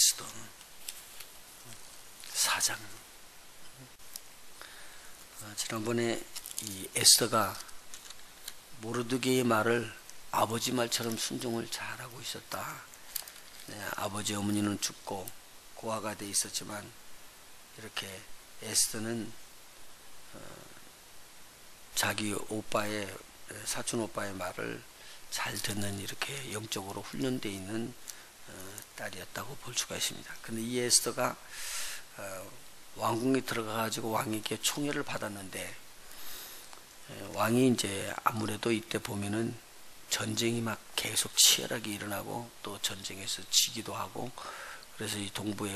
에스더 4장. 지난번에 이 에스더가 모르드게의 말을 아버지 말처럼 순종을 잘하고 있었다. 아버지 어머니는 죽고 고아가 돼 있었지만 이렇게 에스더는 자기 오빠의 사촌 오빠의 말을 잘 듣는 이렇게 영적으로 훈련되어 있는 딸이었다고 볼 수가 있습니다. 근데 이 에스더가 왕궁에 들어가 가지고 왕에게 총애를 받았는데 왕이 이제 아무래도 이때 보면은 전쟁이 막 계속 치열하게 일어나고 또 전쟁에서 지기도 하고 그래서 이 동부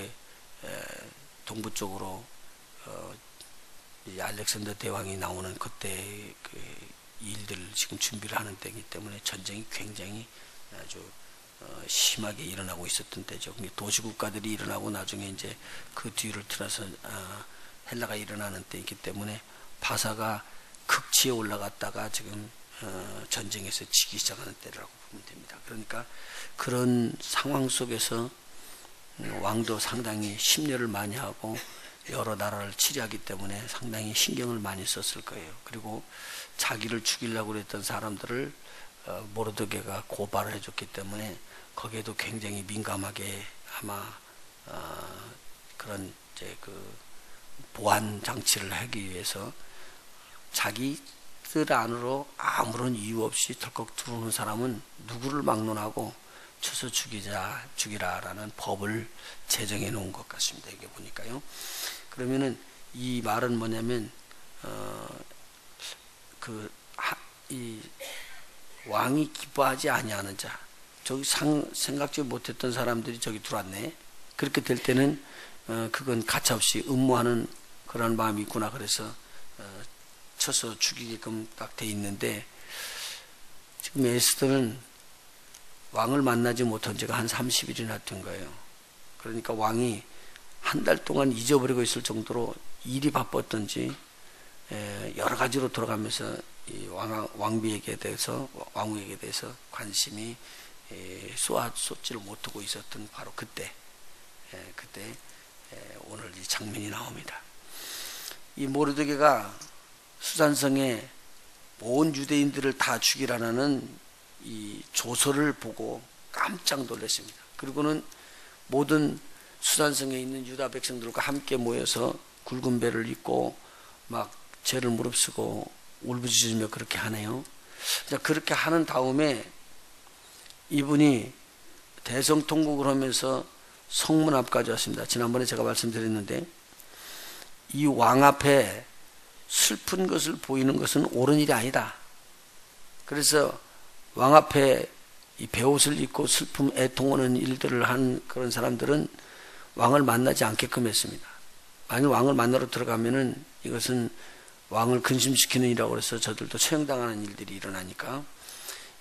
쪽으로 이 알렉산더 대왕이 나오는 그때 그 일들을 지금 준비를 하는 때이기 때문에 전쟁이 굉장히 아주 심하게 일어나고 있었던 때죠. 도시국가들이 일어나고 나중에 이제 그 뒤를 틀어서 헬라가 일어나는 때이기 때문에 바사가 극치에 올라갔다가 지금 전쟁에서 지기 시작하는 때라고 보면 됩니다. 그러니까 그런 상황 속에서 왕도 상당히 심려를 많이 하고 여러 나라를 치리하기 때문에 상당히 신경을 많이 썼을 거예요. 그리고 자기를 죽이려고 했던 사람들을 모르드게가 고발을 해줬기 때문에 거기에도 굉장히 민감하게 아마 그런 이제 그 보안 장치를 하기 위해서 자기들 안으로 아무런 이유 없이 덜컥 들어오는 사람은 누구를 막론하고 쳐서 죽이라라는 법을 제정해 놓은 것 같습니다. 이게 보니까요. 그러면은 이 말은 뭐냐면 이 왕이 기뻐하지 아니하는 자, 저기 생각지 못했던 사람들이 저기 들어왔네. 그렇게 될 때는 그건 가차없이 음모하는 그런 마음이 있구나. 그래서 쳐서 죽이게끔 딱 돼 있는데 지금 에스더는 왕을 만나지 못한 지가 한 30일이나 된 거예요. 그러니까 왕이 한 달 동안 잊어버리고 있을 정도로 일이 바빴던지 여러 가지로 돌아가면서 이 왕후에게 대해서 관심이 쏟지를 못하고 있었던 바로 그때 오늘 이 장면이 나옵니다. 이 모르드게가 수산성에 온 유대인들을 다 죽이라는 이 조서를 보고 깜짝 놀랐습니다. 그리고는 모든 수산성에 있는 유다 백성들과 함께 모여서 굵은 배를 입고 막 죄를 무릅쓰고 울부짖으며 그렇게 하네요. 그렇게 하는 다음에 이분이 대성통곡을 하면서 성문 앞까지 왔습니다. 지난번에 제가 말씀드렸는데 이 왕 앞에 슬픈 것을 보이는 것은 옳은 일이 아니다. 그래서 왕 앞에 이 베옷을 입고 슬픔 애통하는 일들을 한 그런 사람들은 왕을 만나지 않게끔 했습니다. 만약 왕을 만나러 들어가면은 이것은 왕을 근심시키는 일이라고 해서 저들도 처형당하는 일들이 일어나니까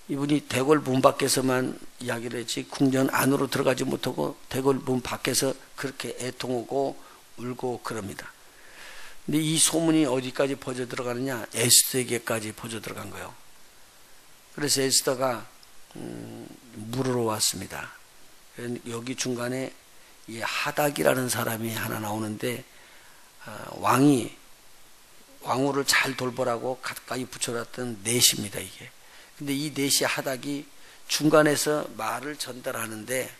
이분이 대궐 문 밖에서만 이야기를 했지 궁전 안으로 들어가지 못하고 대궐 문 밖에서 그렇게 애통하고 울고 그럽니다. 근데 이 소문이 어디까지 퍼져 들어가느냐? 에스더에게까지 퍼져 들어간 거예요. 그래서 에스더가 물으러 왔습니다. 여기 중간에 이 하닥이라는 사람이 하나 나오는데 왕이 왕후를 잘 돌보라고 가까이 붙여놨던 넷입니다. 이게. 근데 이 넷이 하닥이 중간에서 말을 전달하는데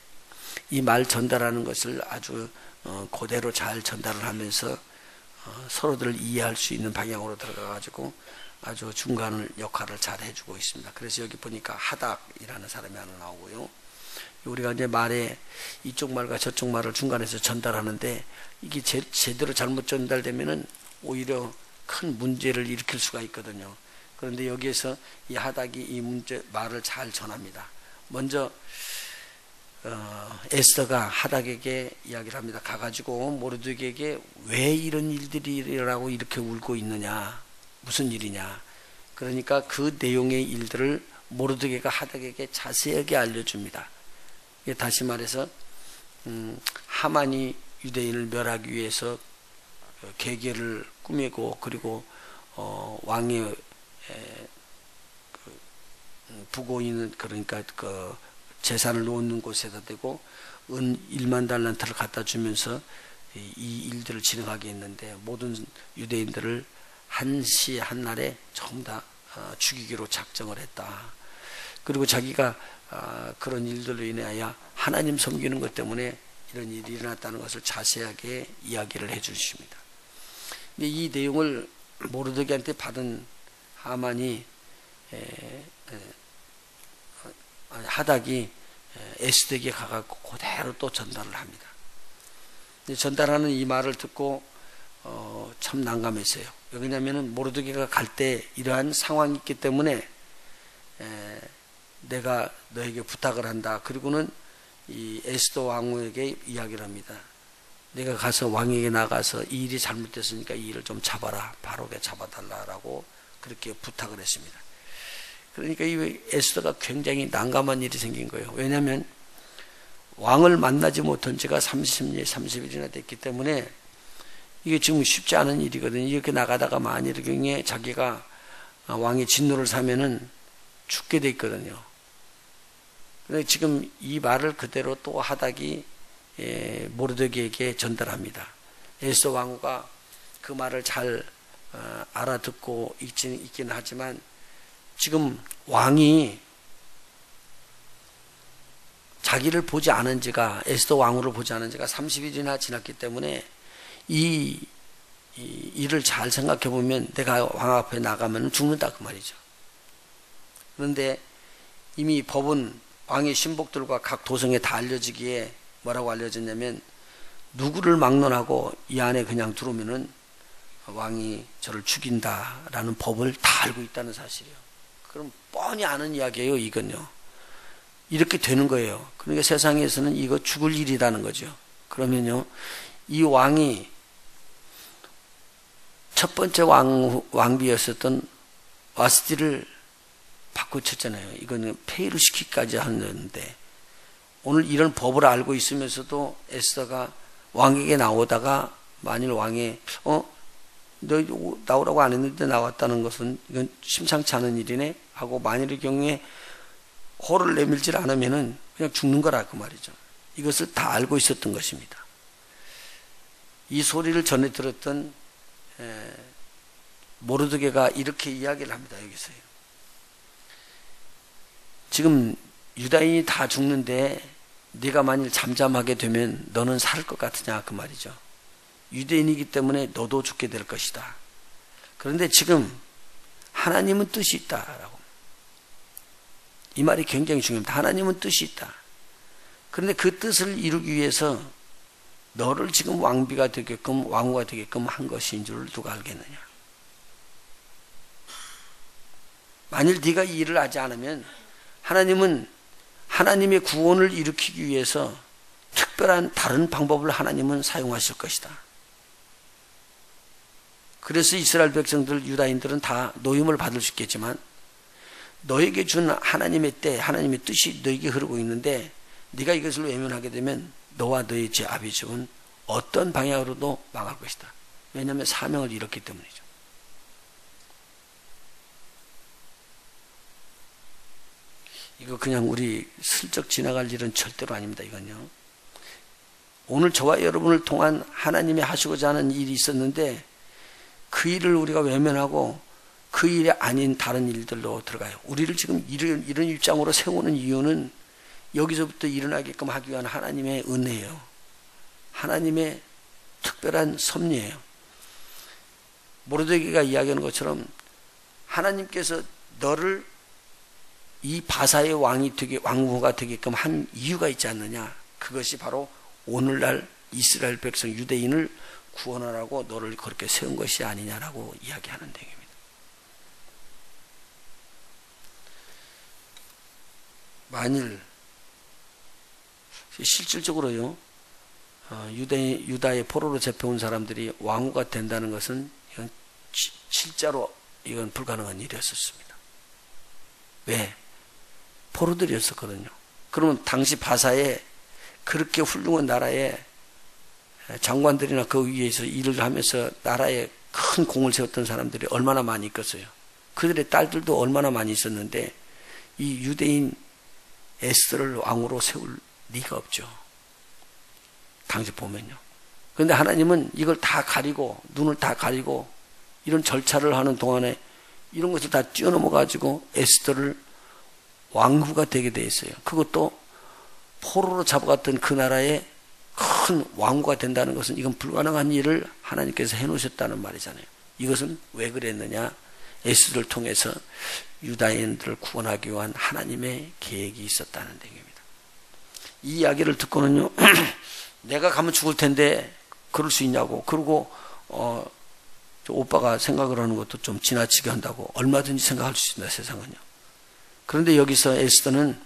이 말 전달하는 것을 아주 그대로 잘 전달을 하면서 서로들을 이해할 수 있는 방향으로 들어가 가지고 아주 중간 역할을 잘 해주고 있습니다. 그래서 여기 보니까 하닥이라는 사람이 하나 나오고요. 우리가 이제 말에 이쪽 말과 저쪽 말을 중간에서 전달하는데 이게 제대로 잘못 전달되면은 오히려 큰 문제를 일으킬 수가 있거든요. 그런데 여기에서 이 하닥이 이 말을 잘 전합니다. 먼저 에스더가 하닥에게 이야기를 합니다. 가가지고 모르드게에게 왜 이런 일들이 일어나고 이렇게 울고 있느냐, 무슨 일이냐. 그러니까 그 내용의 일들을 모르드게가 하닥에게 자세하게 알려줍니다. 다시 말해서 하만이 유대인을 멸하기 위해서 계계를 꾸미고 그리고 왕의 부고 있는 그러니까 그 재산을 놓는 곳에다 대고 은 1만 달란트를 갖다 주면서 이 일들을 진행하게 했는데 모든 유대인들을 한시 한날에 전부 다 죽이기로 작정을 했다. 그리고 자기가 그런 일들로 인하여 하나님 섬기는 것 때문에 이런 일이 일어났다는 것을 자세하게 이야기를 해 주십니다. 이 내용을 모르드게한테 받은 하만이 하닥이 에스더에게 가갖고 그대로 또 전달을 합니다. 전달하는 이 말을 듣고 참 난감했어요. 왜냐하면 모르드게가 갈 때 이러한 상황이 있기 때문에 내가 너에게 부탁을 한다. 그리고는 이 에스더 왕후에게 이야기를 합니다. 내가 가서 왕에게 나가서 이 일이 잘못됐으니까 이 일을 좀 잡아라. 바로게 잡아달라라고 그렇게 부탁을 했습니다. 그러니까 이 에스더가 굉장히 난감한 일이 생긴 거예요. 왜냐하면 왕을 만나지 못한 지가 30일이나 됐기 때문에 이게 지금 쉽지 않은 일이거든요. 이렇게 나가다가 만일 경우에 자기가 왕의 진노를 사면은 죽게 돼 있거든요. 그런데 지금 이 말을 그대로 또 하닥이 모르드게에게 전달합니다. 에스더 왕후가 그 말을 잘 알아듣고 있기는 하지만 지금 왕이 자기를 보지 않은 지가 에스더 왕후를 보지 않은 지가 30일이나 지났기 때문에 이 일을 잘 생각해 보면 내가 왕 앞에 나가면 죽는다 그 말이죠. 그런데 이미 법은 왕의 신복들과 각 도성에 다 알려지기에 뭐라고 알려졌냐면 누구를 막론하고 이 안에 그냥 들어오면은 왕이 저를 죽인다라는 법을 다 알고 있다는 사실이에요. 그럼 뻔히 아는 이야기예요. 이건요. 이렇게 되는 거예요. 그러니까 세상에서는 이거 죽을 일이라는 거죠. 그러면요, 이 왕이 첫 번째 왕비였었던 와스티를 바꾸쳤잖아요. 이거는 폐위를 시키기까지 하는데 오늘 이런 법을 알고 있으면서도 에스더가 왕에게 나오다가 만일 왕에 너 나오라고 안 했는데 나왔다는 것은 이건 심상치 않은 일이네 하고 만일의 경우에 호를 내밀질 않으면은 그냥 죽는 거라 그 말이죠. 이것을 다 알고 있었던 것입니다. 이 소리를 전해 들었던 모르드게가 이렇게 이야기를 합니다. 여기서요. 지금 유다인이 다 죽는데 네가 만일 잠잠하게 되면 너는 살 것 같으냐 그 말이죠. 유대인이기 때문에 너도 죽게 될 것이다. 그런데 지금 하나님은 뜻이 있다라고. 이 말이 굉장히 중요합니다. 하나님은 뜻이 있다. 그런데 그 뜻을 이루기 위해서 너를 지금 왕비가 되게끔 왕후가 되게끔 한 것인 줄 누가 알겠느냐. 만일 네가 이 일을 하지 않으면 하나님은 하나님의 구원을 일으키기 위해서 특별한 다른 방법을 하나님은 사용하실 것이다. 그래서 이스라엘 백성들 유다인들은 다 노임을 받을 수 있겠지만 너에게 준 하나님의 때 하나님의 뜻이 너에게 흐르고 있는데 네가 이것을 외면하게 되면 너와 너의 제 아비집은 어떤 방향으로도 망할 것이다. 왜냐하면 사명을 잃었기 때문이죠. 이거 그냥 우리 슬쩍 지나갈 일은 절대로 아닙니다. 이건요. 오늘 저와 여러분을 통한 하나님이 하시고자 하는 일이 있었는데 그 일을 우리가 외면하고 그 일이 아닌 다른 일들로 들어가요. 우리를 지금 이런 입장으로 세우는 이유는 여기서부터 일어나게끔 하기 위한 하나님의 은혜예요. 하나님의 특별한 섭리예요. 모르드게가 이야기하는 것처럼 하나님께서 너를 이 바사의 왕후가 되게끔 한 이유가 있지 않느냐. 그것이 바로 오늘날 이스라엘 백성 유대인을 구원하라고 너를 그렇게 세운 것이 아니냐라고 이야기하는 내용입니다. 만일 실질적으로요, 유다의 포로로 잡혀온 사람들이 왕후가 된다는 것은 이건 실제로 이건 불가능한 일이었었습니다. 왜? 포로들이었었거든요. 그러면 당시 바사에 그렇게 훌륭한 나라에 장관들이나 그 위에서 일을 하면서 나라에 큰 공을 세웠던 사람들이 얼마나 많이 있겠어요. 그들의 딸들도 얼마나 많이 있었는데 이 유대인 에스더를 왕으로 세울 리가 없죠. 당시 보면요. 그런데 하나님은 이걸 다 가리고 눈을 다 가리고 이런 절차를 하는 동안에 이런 것을 다 뛰어넘어 가지고 에스더를 왕후가 되게 돼 있어요. 그것도 포로로 잡아갔던 그 나라의 큰 왕후가 된다는 것은 이건 불가능한 일을 하나님께서 해놓으셨다는 말이잖아요. 이것은 왜 그랬느냐? 에스더를 통해서 유다인들을 구원하기 위한 하나님의 계획이 있었다는 얘기입니다. 이 이야기를 듣고는요, 내가 가면 죽을 텐데 그럴 수 있냐고. 그리고 오빠가 생각을 하는 것도 좀 지나치게 한다고 얼마든지 생각할 수 있습니다, 세상은요. 그런데 여기서 에스더는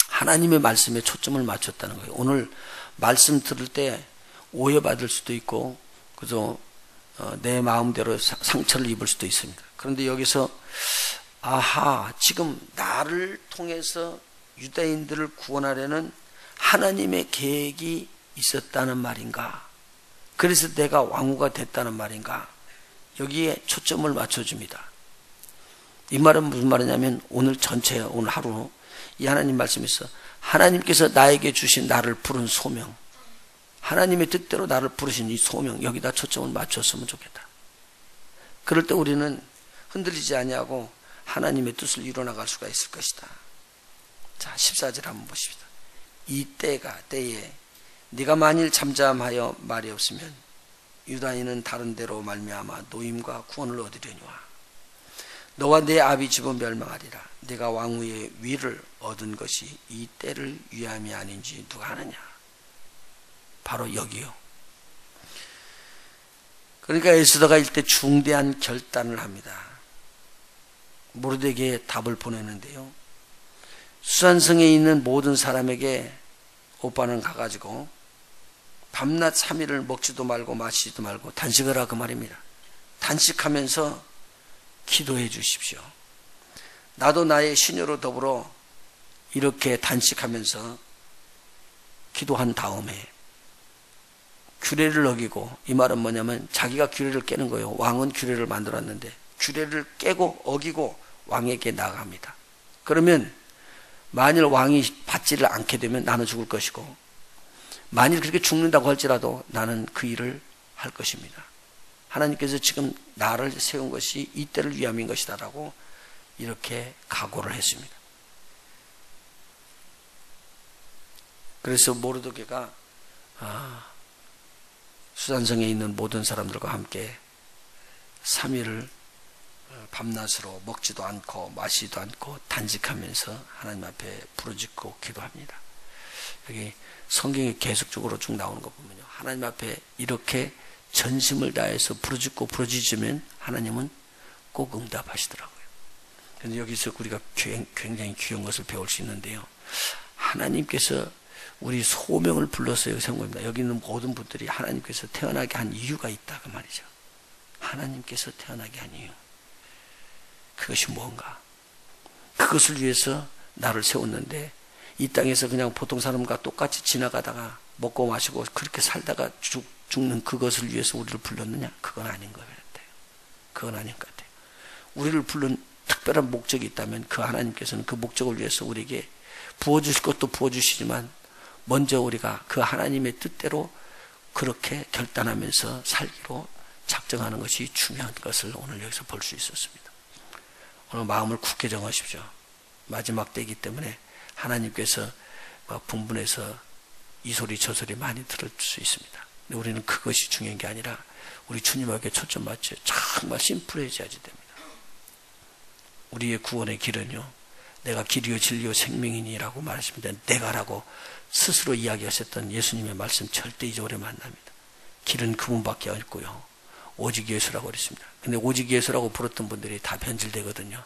하나님의 말씀에 초점을 맞췄다는 거예요. 오늘 말씀 들을 때 오해받을 수도 있고, 그죠? 내 마음대로 상처를 입을 수도 있습니다. 그런데 여기서 아하, 지금 나를 통해서 유다인들을 구원하려는 하나님의 계획이 있었다는 말인가? 그래서 내가 왕후가 됐다는 말인가? 여기에 초점을 맞춰줍니다. 이 말은 무슨 말이냐면 오늘 전체, 오늘 하루 이 하나님 말씀에서 하나님께서 나에게 주신 나를 부른 소명, 하나님의 뜻대로 나를 부르신 이 소명, 여기다 초점을 맞췄으면 좋겠다. 그럴 때 우리는 흔들리지 아니하고 하나님의 뜻을 이뤄나갈 수가 있을 것이다. 자, 14절 한번 보십시다. 이 때에 네가 만일 잠잠하여 말이 없으면 유다인은 다른 데로 말미암아 노임과 구원을 얻으려니와 너와 내 아비 집은 멸망하리라. 네가 왕후의 위를 얻은 것이 이 때를 위함이 아닌지 누가 아느냐. 바로 여기요. 그러니까 에스더가 이때 중대한 결단을 합니다. 모르드게에 답을 보내는데요. 수산성에 있는 모든 사람에게 오빠는 가가지고 밤낮 3일을 먹지도 말고 마시지도 말고 단식을 하라 그 말입니다. 단식하면서 기도해 주십시오. 나도 나의 시녀로 더불어 이렇게 단식하면서 기도한 다음에 규례를 어기고, 이 말은 뭐냐면 자기가 규례를 깨는 거예요. 왕은 규례를 만들었는데 규례를 깨고 어기고 왕에게 나아갑니다. 그러면 만일 왕이 받지를 않게 되면 나는 죽을 것이고, 만일 그렇게 죽는다고 할지라도 나는 그 일을 할 것입니다. 하나님께서 지금 나를 세운 것이 이 때를 위함인 것이다라고 이렇게 각오를 했습니다. 그래서 모르드게가 수산성에 있는 모든 사람들과 함께 3일을 밤낮으로 먹지도 않고 마시지도 않고 단식하면서 하나님 앞에 부르짖고 기도합니다. 여기 성경에 계속적으로 쭉 나오는 거 보면요, 하나님 앞에 이렇게 전심을 다해서 부르짖고 부르짖으면 하나님은 꼭 응답하시더라고요. 그런데 여기서 우리가 굉장히 귀한 것을 배울 수 있는데요, 하나님께서 우리 소명을 불렀어요 생각합니다. 여기 있는 모든 분들이 하나님께서 태어나게 한 이유가 있다 그 말이죠. 하나님께서 태어나게 한 이유, 그것이 무언가? 그것을 위해서 나를 세웠는데 이 땅에서 그냥 보통 사람과 똑같이 지나가다가 먹고 마시고 그렇게 살다가 죽는 그것을 위해서 우리를 불렀느냐? 그건 아닌 것 같아요. 그건 아닌 것 같아요. 우리를 부른 특별한 목적이 있다면 그 하나님께서는 그 목적을 위해서 우리에게 부어주실 것도 부어주시지만 먼저 우리가 그 하나님의 뜻대로 그렇게 결단하면서 살기로 작정하는 것이 중요한 것을 오늘 여기서 볼 수 있었습니다. 오늘 마음을 굳게 정하십시오. 마지막 때이기 때문에 하나님께서 분분해서 이 소리 저 소리 많이 들을 수 있습니다. 근데 우리는 그것이 중요한 게 아니라 우리 주님에게 초점 맞춰 정말 심플해져야지 됩니다. 우리의 구원의 길은요, 내가 길이요 진리요 생명이니라고 말하십니다. 내가라고 스스로 이야기하셨던 예수님의 말씀 절대 잊어버리면 안 됩니다. 길은 그분밖에 없고요, 오직 예수라고 그랬습니다. 근데 오직 예수라고 부르던 분들이 다 변질되거든요.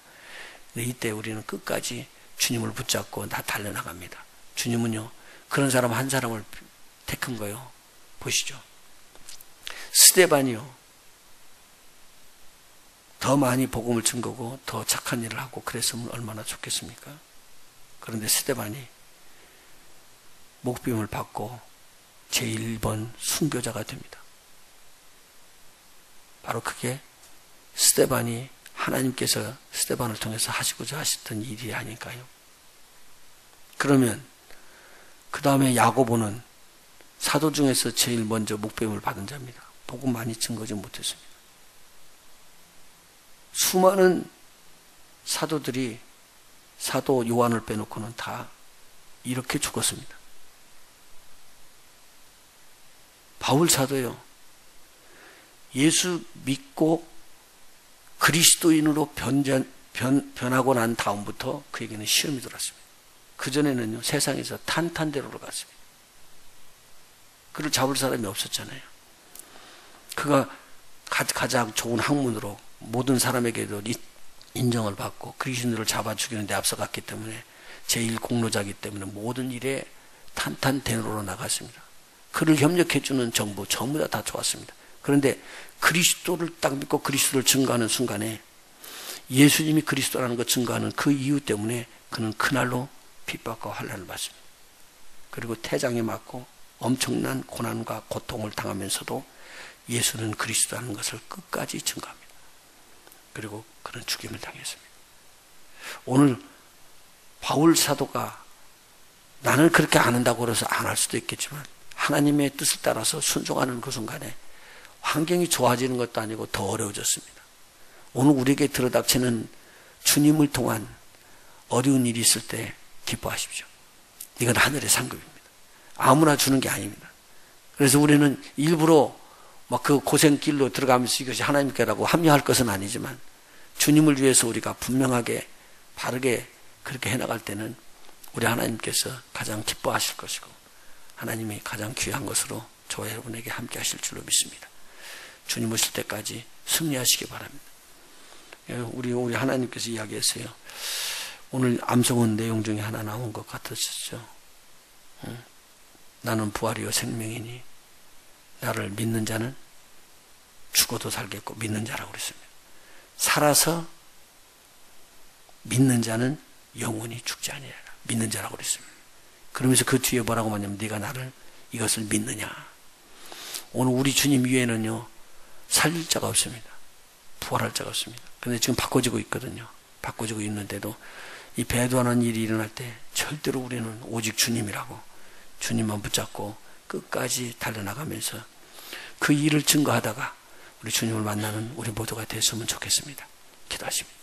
근데 이때 우리는 끝까지 주님을 붙잡고 다 달려나갑니다. 주님은요, 그런 사람 한 사람을 택한 거예요. 보시죠. 스데반이요, 더 많이 복음을 증거고 더 착한 일을 하고 그랬으면 얼마나 좋겠습니까? 그런데 스데반이 목빔을 받고 제1번 순교자가 됩니다. 바로 그게 스데반이 하나님께서 스데반을 통해서 하시고자 하셨던 일이 아닐까요? 그러면 그 다음에 야고보는 사도 중에서 제일 먼저 목배임을 받은 자입니다. 복음 많이 증거지 못했습니다. 수많은 사도들이 사도 요한을 빼놓고는 다 이렇게 죽었습니다. 바울 사도요, 예수 믿고 그리스도인으로 변하고 난 다음부터 그에게는 시험이 들어왔습니다. 그전에는요, 세상에서 탄탄대로로 갔습니다. 그를 잡을 사람이 없었잖아요. 그가 가장 좋은 학문으로 모든 사람에게도 인정을 받고 그리스도인들을 잡아 죽이는 데 앞서갔기 때문에 제일 공로자이기 때문에 모든 일에 탄탄대로로 나갔습니다. 그를 협력해주는 정부 전부 다 좋았습니다. 그런데 그리스도를 딱 믿고 그리스도를 증거하는 순간에 예수님이 그리스도라는 것 증거하는 그 이유 때문에 그는 그날로 핍박과 환난을 받습니다. 그리고 태장에 맞고 엄청난 고난과 고통을 당하면서도 예수는 그리스도라는 것을 끝까지 증거합니다. 그리고 그는 죽임을 당했습니다. 오늘 바울 사도가 나는 그렇게 안 한다고 그래서 안 할 수도 있겠지만 하나님의 뜻을 따라서 순종하는 그 순간에 환경이 좋아지는 것도 아니고 더 어려워졌습니다. 오늘 우리에게 들어닥치는 주님을 통한 어려운 일이 있을 때 기뻐하십시오. 이건 하늘의 상급입니다. 아무나 주는 게 아닙니다. 그래서 우리는 일부러 막 그 고생길로 들어가면서 이것이 하나님께라고 합리화할 것은 아니지만 주님을 위해서 우리가 분명하게 바르게 그렇게 해나갈 때는 우리 하나님께서 가장 기뻐하실 것이고 하나님이 가장 귀한 것으로 저와 여러분에게 함께 하실 줄로 믿습니다. 주님 오실 때까지 승리하시기 바랍니다. 우리 하나님께서 이야기했어요. 오늘 암송은 내용 중에 하나 나온 것 같았었죠. 나는 부활이요 생명이니 나를 믿는 자는 죽어도 살겠고 믿는 자라고 그랬습니다. 살아서 믿는 자는 영원히 죽지 아니하리라. 믿는 자라고 그랬습니다. 그러면서 그 뒤에 뭐라고 말하냐면 네가 나를 이것을 믿느냐. 오늘 우리 주님 위에는요 살릴 자가 없습니다. 부활할 자가 없습니다. 그런데 지금 바꿔지고 있거든요. 바꿔지고 있는데도 이 배도하는 일이 일어날 때 절대로 우리는 오직 주님이라고 주님만 붙잡고 끝까지 달려나가면서 그 일을 증거하다가 우리 주님을 만나는 우리 모두가 됐으면 좋겠습니다. 기도하십니다.